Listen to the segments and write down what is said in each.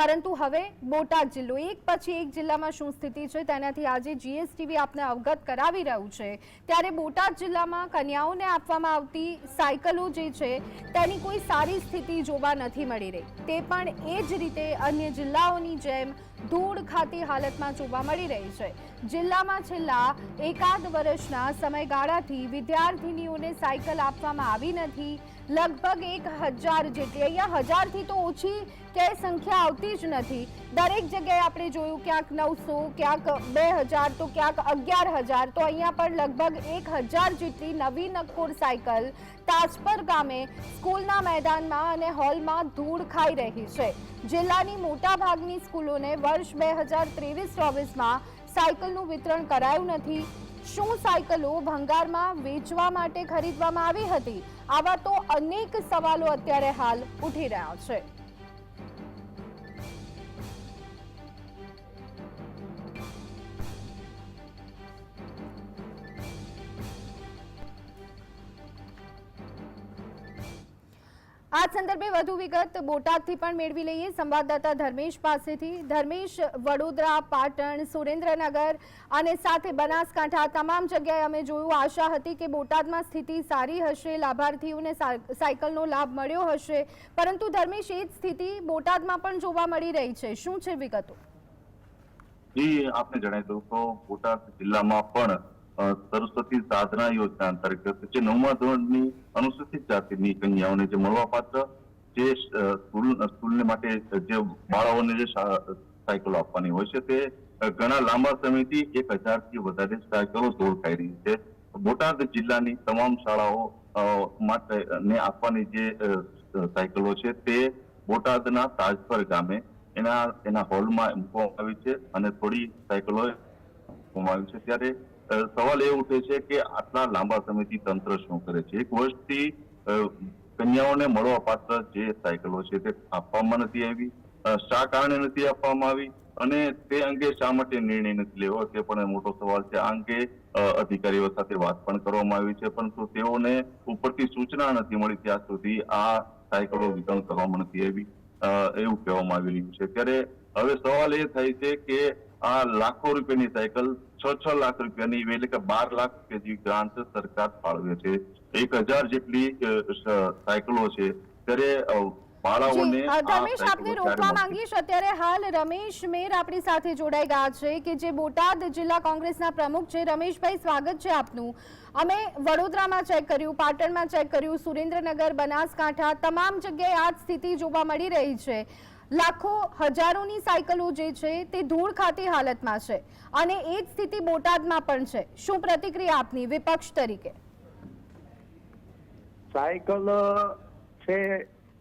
પરંતુ હવે બોટાદ જિલ્લો એક પછી એક જિલ્લામાં શું સ્થિતિ છે તેનાથી આજે જીએસટીવી આપને અવગત કરાવી રહ્યું છે। ત્યારે બોટાદ જિલ્લામાં કન્યાઓને આપવામાં આવતી સાયકલો જે છે તેની કોઈ સારી સ્થિતિ જોવા નથી મળી રહી। તે પણ એ જ રીતે અન્ય જિલ્લાઓની જેમ ધૂળ ખાતી હાલતમાં જોવા મળી રહી છે। જિલ્લામાં છેલ્લા એકાદ વર્ષના સમયગાળાથી વિદ્યાર્થીનીઓને સાયકલ આપવામાં આવી નથી। લગભગ 1000 જેટલી, અહીંયા 1000થી તો ઓછી ક્યાંય સંખ્યા આવતી જ નથી। દરેક જગ્યાએ આપણે જોયું ક્યાંક 900, ક્યાંક 2000 તો ક્યાંક 11000, તો અહીંયા પણ લગભગ 1000 જેટલી નવી નક્કોર સાયકલ તાજપર ગામે સ્કૂલના મેદાનમાં અને હોલમાં ધૂળ ખાઈ રહી છે। જિલ્લાની મોટાભાગની સ્કૂલોને વર્ષ 2023-24માં સાયકલનું વિતરણ કરાયું નથી। શું સાયકલો ભંગારમાં વેચવા માટે ખરીદવામાં આવી હતી? આવા તો અનેક સવાલો અત્યારે હાલ ઉઠી રહ્યા છે। આ સંદર્ભે વધુ વિગત બોટાદથી પણ મેળવી લઈએ સંવાદદાતા ધર્મેશ પાસેથી। ધર્મેશ, વડોદરા, પાટણ, સુરેન્દ્રનગર અને સાથે બનાસકાંઠા તમામ જગ્યાએ અમે જોયું, આશા હતી કે બોટાદમાં સ્થિતિ સારી હશે, લાભાર્થીઓને સાયકલનો લાભ મળ્યો હશે, પરંતુ ધર્મેશ, એ જ સ્થિતિ બોટાદમાં પણ જોવા મળી રહી છે। શું છે વિગતો? જી, આપને જણાવી દઉં તો બોટાદ જિલ્લામાં પણ સરસ્વતી સાધના યોજના અંતર્ગત જે 9મા ધોરણની અનુસૂચિત જાતિની કન્યાઓને જે મળવાપાત્ર જે સ્કૂલને માટે જે બાળાઓને જે સાયકલો આપવાની હોય છે તે ઘણા લાંબા સમયથી 1000થી વધારે સાયકલો ધૂળ ખાઈ રહી છે। બોટાદ જિલ્લાની તમામ શાળાઓ માટે આપવાની જે સાયકલો છે તે બોટાદના તાજપર ગામે એના હોલમાં મૂકવામાં આવી છે અને થોડી સાયકલો મૂકવામાં આવી છે। ત્યારે સવાલ એ ઉઠે છે કે આટલા લાંબા સમયથી તંત્ર શું કરે છે? 1 વર્ષથી કન્યાઓને મળવાપાત્ર જે સાયકલો છે તે આપવામાં નથી આવી, શા કારણે નથી આપવામાં આવી અને તે અંગે શા માટે નિર્ણય નથી લેવો તે પણ મોટો સવાલ છે। આ અંગે અધિકારીઓ સાથે વાત પણ કરવામાં આવી છે, પરંતુ તેઓને ઉપરથી સૂચના નથી મળી ત્યાં સુધી આ સાયકલો વિતરણ કરવામાં નથી આવી એવું કહેવામાં આવી રહ્યું છે। ત્યારે હવે સવાલ એ થાય છે કે આ લાખો રૂપિયાની સાયકલ 6 લાખ રૂપિયાની એટલે કે 12 લાખ રૂપિયા જેવી ગ્રાન્ટ સરકાર ફાળવે છે। 1000 જેટલી સાયકલો છે ત્યારે બાળાઓને ધર્મેશ, આપને રોકવા માંગીશ। અત્યારે હાલ રમેશ મેર આપણી સાથે જોડાઈ ગયા છે કે જે બોટાદ જિલ્લા કોંગ્રેસના પ્રમુખ છે। રમેશભાઈ, સ્વાગત છે આપનું। અમે વડોદરામાં ચેક કર્યું, પાટણમાં ચેક કર્યું, સુરેન્દ્રનગર, બનાસકાંઠા તમામ જગ્યાએ આ જ સ્થિતિ જોવા મળી રહી છે। લાખો હજારોની સાયકલો જે છે તે ધૂળ ખાતી હાલતમાં છે અને એ જ સ્થિતિ બોટાદમાં પણ છે। શું પ્રતિક્રિયા આપની વિપક્ષ તરીકે? સાયકલ છે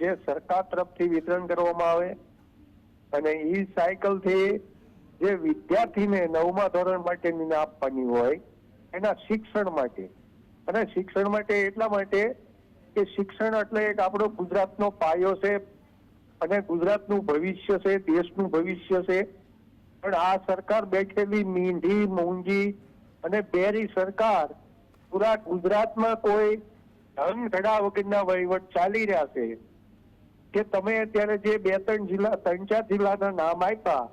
જે સરકાર તરફથી વિતરણ કરવામાં આવે અને એ સાયકલ થી જે વિદ્યાર્થીને 9મા ધોરણ માટેની આપવાની હોય એના શિક્ષણ માટે, અને શિક્ષણ માટે એટલા માટે કે શિક્ષણ એટલે એક આપણો ગુજરાતનો પાયો છે અને ગુજરાતનું ભવિષ્ય છે, દેશનું ભવિષ્ય છે। પણ આ સરકાર બેઠેલી મીંઢી મૂંજી અને બેરી સરકાર પૂરા ગુજરાતમાં કોઈ ધન ઘડા વગરના વહીવટ ચાલી રહ્યા છે કે તમે અત્યારે જે 2-3 જિલ્લા 3-4 જિલ્લાના નામ આપ્યા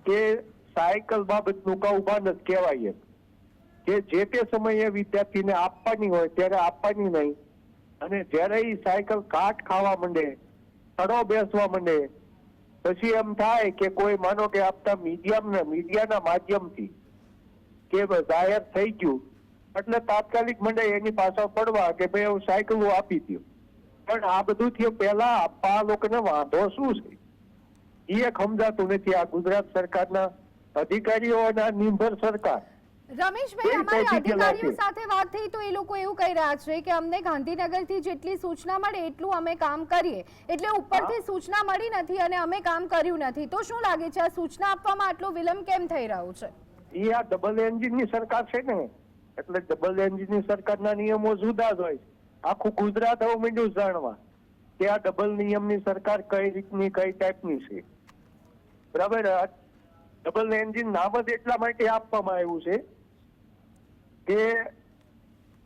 કે સાયકલ બાબતનું કૌભાંડ જ કહેવાય કે જે તે સમયે વિદ્યાર્થીને આપવાની હોય ત્યારે આપવાની નહીં અને જ્યારે એ સાયકલ કાટ ખાવા માંડે, તડો બેસવા માંડે, પછી એમ થાય કે કોઈ માનો કે આપતા મીડિયાના માધ્યમથી કે જાહેર થઈ ગયું એટલે તાત્કાલિક મંડે એની પાછળ પડવા કે ભાઈ હું સાયકલો આપી દઉં। પણ આ બધું થયું પહેલા આપવા લોકોને વાંધો શું છે એ સમજાતું નથી આ ગુજરાત સરકારના અધિકારીઓ અને આ નિર્ભર સરકાર। રમેશભાઈ, અમારી અધિકારીઓ સાથે વાત થઈ તો એ લોકો એવું કહી રહ્યા છે કે અમને ગાંધીનગરથી જેટલી સૂચના મળે એટલું અમે કામ કરીએ, એટલે ઉપરથી સૂચના મળી નથી અને અમે કામ કર્યું નથી। તો શું લાગે છે આ સૂચના આપવામાં આટલો વિલંબ કેમ થઈ રહ્યો છે? એ આ ડબલ એન્જિનની સરકાર છે ને, એટલે ડબલ એન્જિનની સરકારના નિયમો જુદા જ હોય। આખું ગુજરાત હવે માંડ્યું જાણવા કે આ ડબલ નિયમની સરકાર કઈ રીતની કઈ ટાઈપની છે, બરાબર। ડબલ એન્જિન નામ જ એટલા માટે આપવામાં આવ્યું છે કે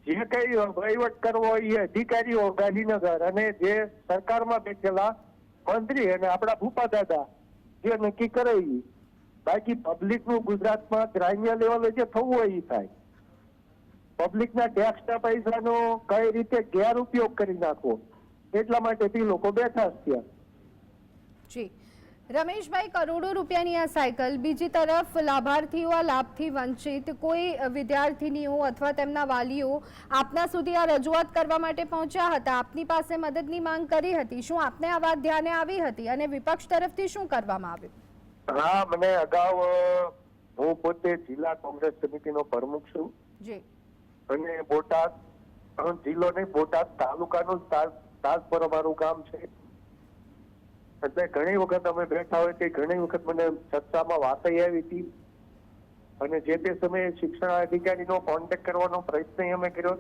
જે કઈ વહીવટ કરવો એ અધિકારીઓ ગાંધીનગર અને જે સરકારમાં બેઠેલા મંત્રી અને આપણા ભૂપા દાદા જે નક્કી કરે ઈ. બાકી પબ્લિકનું ગુજરાતમાં ગ્રામ્ય લેવલે જે થવું હોય એ થાય. પબ્લિકના ટેક્સના પૈસાનો કઈ રીતે ગેરઉપયોગ કરી નાખવો એટલા માટે લોકો બેઠા છે ત્યાં. જી રમેશભાઈ, કરોડો રૂપિયાની આ સાયકલ, બીજી તરફ લાભાર્થીઓ આ લાભથી વંચિત, કોઈ વિદ્યાર્થીનીઓ અથવા તેમના વાલીઓ આપના સુધી આ રજૂઆત કરવા માટે પહોંચ્યા હતા, આપની પાસે મદદની માંગ કરી હતી, શું આપને આ વાત ધ્યાને આવી હતી અને વિપક્ષ તરફથી શું કરવામાં આવ્યું? હા, મને અગાઉ હું પોતે જિલ્લા કોંગ્રેસ સમિતિનો પ્રમુખ છું જી અને બોટાદ જિલ્લો નહીં, બોટાદ તાલુકાનું તાજપર અમારું ગામ છે. એટલે ઘણી વખત અમે બેઠા હોય કે ઘણી વખત મને ચર્ચામાં વાત આવી હતી અને જે તે સમયે શિક્ષણ અધિકારીનો કોન્ટેક્ટ કરવાનો પ્રયત્ન અમે કર્યો,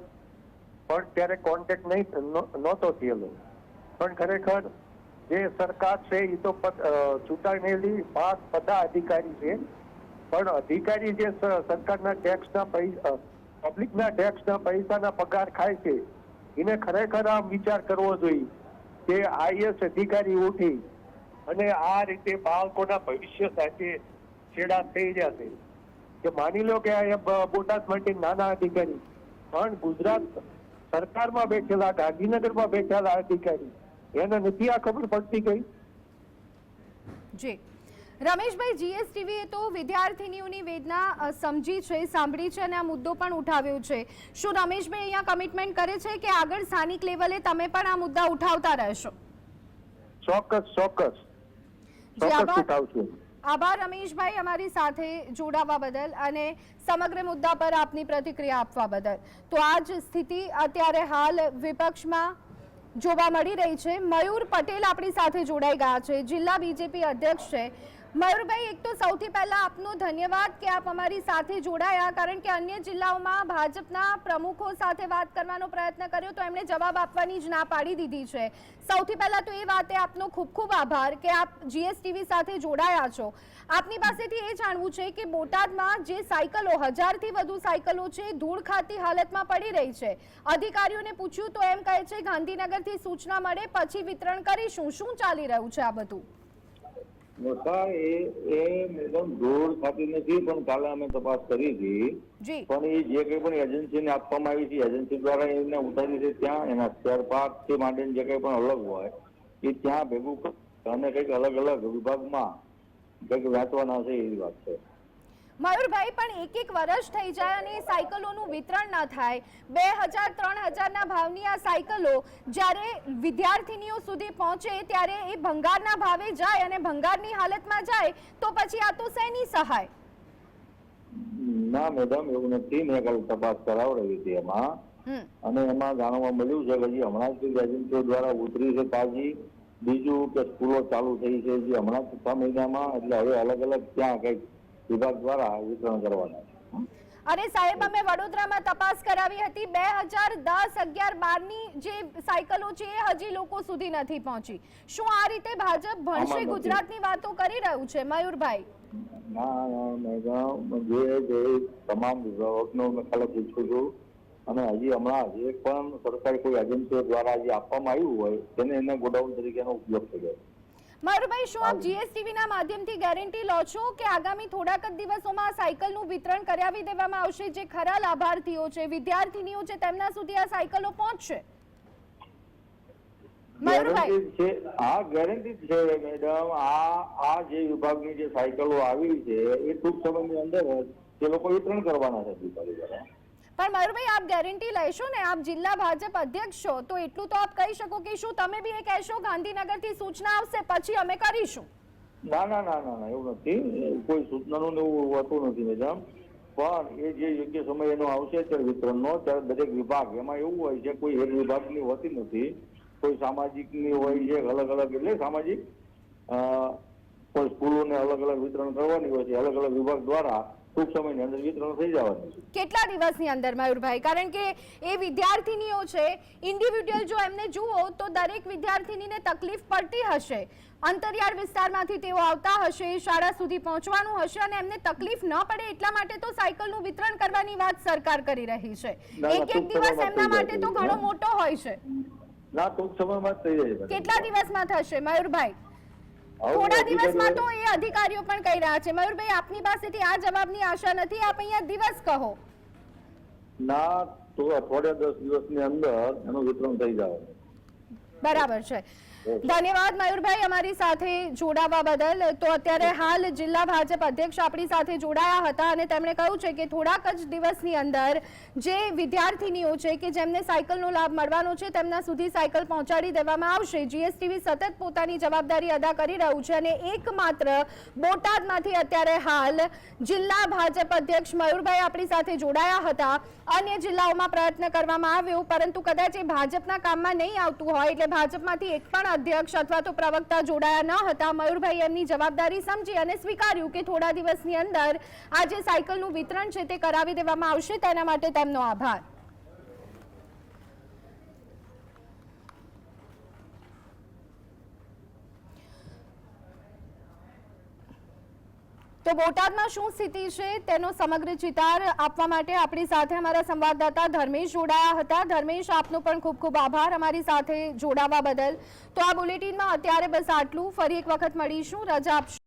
પણ ત્યારે કોન્ટેક્ટ નહોતો થયેલો. પણ ખરેખર જે સરકાર છે એ તો ચૂંટાયેલી બધા અધિકારી છે, પણ અધિકારી જે સરકારના ટેક્સના પૈસા, પબ્લિકના ટેક્સના પૈસાના પગાર ખાય છે, એને ખરેખર આમ વિચાર કરવો જોઈએ કે આઈએસ અધિકારી ઉઠી અને આ રીતે બાળકોના ભવિષ્ય સાથે છેડા થઈ જશે. કે માની લો કે અહીંયા બોટાદ માટે નાના અધિકારી, પણ ગુજરાત સરકારમાં બેઠેલા, ગાંધીનગરમાં બેઠેલા અધિકારી, એને નથી આ ખબર પડતી ગઈ. જી રમેશભાઈ, જીએસટીવીએ તો વિદ્યાર્થીનીઓની વેદના સમજી છે, સાંભળી છે અને આ મુદ્દો પણ ઉઠાવ્યો છે. શું રમેશભાઈ અહીંયા કમિટમેન્ટ કરે છે કે આગળ સ્થાનિક લેવલે તમે પણ આ મુદ્દા ઉઠાવતા રહેશો? ચોક્કસ ચોક્કસ ઉઠાવશું. આભાર રમેશભાઈ, અમારી સાથે જોડાવા બદલ અને સમગ્ર મુદ્દા પર આપની પ્રતિક્રિયા આપવા બદલ. તો આ જ સ્થિતિ અત્યારે હાલ વિપક્ષમાં જોવા મળી રહી છે. મયુર પટેલ આપણી સાથે જોડાઈ ગયા છે, જિલ્લા બીજેપી અધ્યક્ષ છે. મયુરભાઈ, એક તો સૌથી પહેલા આપનો ધન્યવાદ કે આપ અમારી સાથે જોડાયા, કારણ કે અન્ય જિલ્લાઓમાં ભાજપના પ્રમુખો સાથે વાત કરવાનો પ્રયત્ન કર્યો તો એમણે જવાબ આપવાની જ ના પાડી દીધી છે. સૌથી પહેલા તો એ વાતે આપનો ખૂબ ખૂબ આભાર કે આપ જીએસટીવી સાથે જોડાયા છો. આપની પાસેથી એ જાણવું છે કે બોટાદમાં જે સાયકલો, 1000થી વધુ સાયકલો છે, ધૂળ ખાતી હાલતમાં પડી રહી છે. અધિકારીઓને પૂછ્યું તો એમ કહે છે ગાંધીનગરથી સૂચના મળે પછી વિતરણ કરીશું. શું ચાલી રહ્યું છે આ બધું? મેડમ ધૂળ ખાતી નથી, પણ કાલે અમે તપાસ કરી હતી, પણ એ જે કઈ પણ એજન્સીને આપવામાં આવી છે, એજન્સી દ્વારા એને ઉતારી છે ત્યાં એના સ્પેર પાર્ટ થી માંડીને જે કઈ પણ અલગ હોય એ ત્યાં ભેગું અને કઈક અલગ અલગ વિભાગમાં કઈક વેચવાના છે એવી વાત છે. મયુરભાઈ, પણ એક વર્ષ થઈ જાય અને સાયકલોનું વિતરણ ન થાય, 2000-3000 ના ભાવની આ સાયકલો જ્યારે વિદ્યાર્થીનીઓ સુધી પહોંચે ત્યારે એ ભંગારના ભાવે જાય અને ભંગારની હાલતમાં જાય તો પછી આ તો શેની સહાય? ના મેડમ, એવું નથી. મેં કાલે તપાસ કરાવડાવી હતી એમાં, અને એમાં જાણવા મળ્યું છે કે હજી હમણાં જ એજન્સીઓ દ્વારા ઉતરી છે તાજી. બીજું કે સ્કૂલો ચાલુ થઈ છે જે હમણાં 6 મહિનામાં, એટલે હવે અલગ અલગ ત્યાં કઈક વિભાગ દ્વારા વિતરણ કરવાના છે. અરે સાહેબ, અમે વડોદરામાં તપાસ કરાવી હતી, 2010, 11, 12ની જે સાયકલો છે એ હજી લોકો સુધી નથી પહોંચી. શું આ રીતે ભાજપ ભણશે ગુજરાતની વાતો કરી રહ્યું છે મયુરભાઈ? ના મેડમ, જે તમામ વિભાગનો મેં ખાલી પૂછું છું, અને હજી હમણાં જે પણ સરકારી કોઈ એજન્સીઓ દ્વારા જે આપવામાં આવ્યું હોય તેને એને ગોડાઉન તરીકેનો ઉપયોગ થયો. મયુરભાઈ, શું આપ જીએસટીવીના માધ્યમથી ગેરંટી લો છો કે આગામી થોડાક જ દિવસોમાં સાયકલનું વિતરણ કરાવી દેવામાં આવશે? જે ખરા લાભાર્થીઓ છે, વિદ્યાર્થીનીઓ છે, તેમના સુધી આ સાયકલો પહોંચશે? મયુરભાઈ, હા, ગેરંટી છે મેડમ. આ જે વિભાગની જે સાયકલો આવી છે એ ટૂંક સમયની અંદર તે લોકો વિતરણ કરવાના છે અધિકારી દ્વારા. પણ મયુરભાઈ, આપ ગેરંટી લેશો ને? આપ જિલ્લા ભાજપ અધ્યક્ષ છો તો એટલું તો આપ કહી શકો કે શું તમે બી એ કહેશો ગાંધીનગરથી સૂચના આવશે પછી અમે કરીશું? ના ના ના ના, એવું નથી. કોઈ સૂચનાનું એવું હોતું નથી મેડમ, પણ એ જે યોગ્ય સમય એનો આવશે ત્યારે વિતરણનો, ત્યારે દરેક વિભાગ એમાં એવું હોય છે, કોઈ એક વિભાગની હોતી નથી, કોઈ સામાજિકની હોય છે, અલગ અલગ, એટલે સામાજિક કોઈ સ્કૂલોને અલગ અલગ વિતરણ કરવાની હોય છે, અલગ અલગ વિભાગ દ્વારા ટૂંક સમયની અંદર વિતરણ થઈ જવાનું છે. કેટલા દિવસની અંદર મયુરભાઈ? કારણ કે એ વિદ્યાર્થીનીઓ છે, ઇન્ડિવિડ્યુઅલ જો એમને જુઓ તો દરેક વિદ્યાર્થીનીને તકલીફ પડતી હશે, અંતરિયાળ વિસ્તારમાંથી તેઓ આવતા હશે, શાળા સુધી પહોંચવાનું હશે અને એમને તકલીફ ન પડે એટલા માટે તો સાયકલનું વિતરણ કરવાની વાત સરકાર કરી રહી છે. એક દિવસ એમના માટે તો ઘણો મોટો હોય છે. ના, ટૂંક સમયમાં જ થઈ જાય. કેટલા દિવસમાં થશે મયુરભાઈ? થોડા દિવસમાં તો એ અધિકારીઓ પણ કહી રહ્યા છે. મયુરભાઈ, આપની પાસેથી આ જવાબની આશા નથી, આપ અહીંયા દિવસ કહો. ના, તો અઠવાડિયા 10 દિવસની અંદર એનું વિતરણ થઈ જાય. બરાબર છે. ધન્યવાદ મયુરભાઈ અમારી સાથે જોડાવા બદલ. તો અત્યારે હાલ જિલ્લા ભાજપ અધ્યક્ષ આપણી સાથે જોડાયા હતા અને તેમણે કહ્યું છે કે થોડાક જ દિવસની અંદર જે વિદ્યાર્થીનીઓ છે કે જેમને સાયકલનો લાભ મળવાનો છે તેમના સુધી સાયકલ પહોંચાડી દેવામાં આવશે. જીએસટીવી સતત પોતાની જવાબદારી અદા કરી રહ્યું છે અને એકમાત્ર બોટાદમાંથી અત્યારે હાલ જિલ્લા ભાજપ અધ્યક્ષ મયુરભાઈ આપણી સાથે જોડાયા હતા. અન્ય જિલ્લાઓમાં પ્રયત્ન કરવામાં આવ્યો પરંતુ કદાચ એ ભાજપના કામમાં નહીં આવતું હોય એટલે ભાજપમાંથી એક પણ અધ્યક્ષ અથવા તો પ્રવક્તા જોડાયા ન હતા. મયુરભાઈ એમની જવાબદારી સમજી અને સ્વીકાર્યું કે થોડા દિવસની અંદર આ જે સાયકલનું વિતરણ છે તે કરાવી દેવામાં આવશે. તેના માટે તેમનો આભાર. તો બોટાદમાં શું સ્થિતિ છે તેનો સમગ્ર ચિતાર આપવા માટે આપણી સાથે અમારા સંવાદદાતા ધર્મેશ જોડાયા હતા. ધર્મેશ, આપનો પણ ખૂબ ખૂબ આભાર અમારી સાથે જોડાવા બદલ. તો આ બુલેટિનમાં અત્યારે બસ આટલું. ફરી એક વખત મળીશું. રજા આપશો.